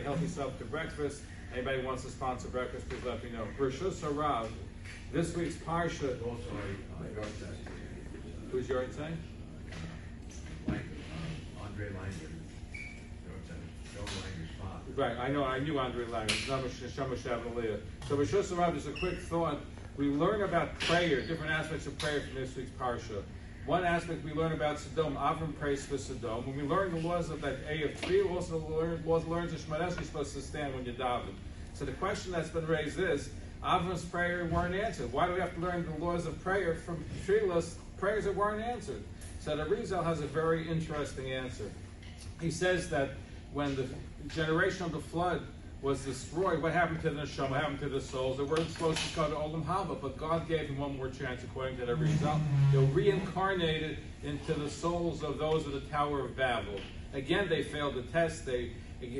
help yourself to breakfast. Anybody wants to sponsor breakfast, please let me know. Rishus Harav, this week's Parsha. Also, Who's your saying? Andre Langer. Right, I knew Andre Langer. So Rishus Harav, just a quick thought. We learn about prayer, different aspects of prayer from this week's Parsha. One aspect we learn about Sedom, Avraham prays for Sedom. When we learn the laws of that A of 3, we also learn that Shemanesh is supposed to stand when you daven. So the question that's been raised is, Avram's prayer weren't answered. Why do we have to learn the laws of prayer from Tfilas, prayers that weren't answered? So the Rizal has a very interesting answer. He says that when the generation of the flood was destroyed, what happened to the neshama? What happened to the souls? They weren't supposed to go to Olam Haba, but God gave them one more chance, according to the Rizal. They were reincarnated into the souls of those of the Tower of Babel. Again, they failed the test.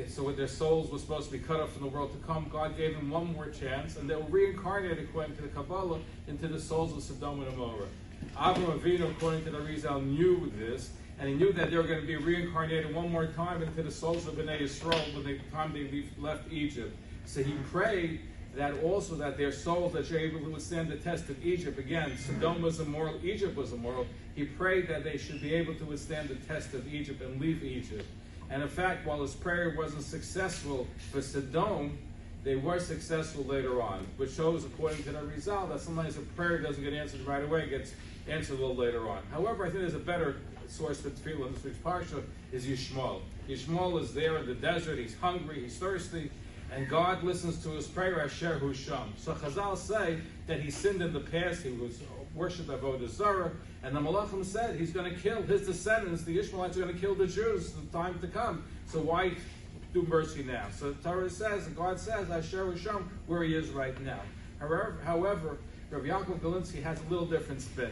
So their souls were supposed to be cut off from the world to come. God gave them one more chance, and they were reincarnated, according to the Kabbalah, into the souls of Sedom and Amorah. Avraham Avinu, according to the Rizal, knew this, and he knew that they were going to be reincarnated one more time into the souls of Bnei Yisrael when the time they left Egypt. So he prayed that also that their souls that should be able to withstand the test of Egypt. Again, Sedom was immoral, Egypt was immoral. He prayed that they should be able to withstand the test of Egypt and leave Egypt. And in fact, while his prayer wasn't successful for Sedom, they were successful later on, which shows, according to the Rizal, that sometimes a prayer doesn't get answered right away, it gets answered a little later on. However, I think there's a better source for tefillah in this week's parsha is Yishmael. Yishmael is there in the desert, he's hungry, he's thirsty, and God listens to his prayer, Asher Hu Sham. So Chazal say that he sinned in the past, he was worshipped Avodah Zarah, and the Malachim said he's going to kill his descendants, the Ishmaelites are going to kill the Jews in the time to come. So why do mercy now? So the Torah says, and God says, Asher Hu Sham, where he is right now. However, Rabbi Yaakov Galinsky has a little different spin.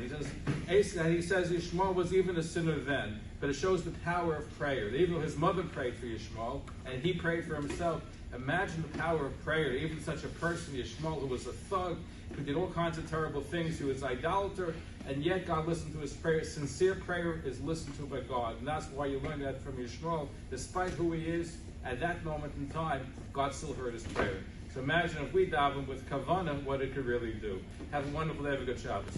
He says Yishmael was even a sinner then, but it shows the power of prayer. Even his mother prayed for Yishmael, and he prayed for himself. Imagine the power of prayer. Even such a person, Yishmael, who was a thug, who did all kinds of terrible things, who was idolater, and yet God listened to his prayer. Sincere prayer is listened to by God, and that's why you learn that from Yishmael. Despite who he is, at that moment in time, God still heard his prayer. So imagine if we daven with kavanah, what it could really do. Have a wonderful day. Have a good Shabbos.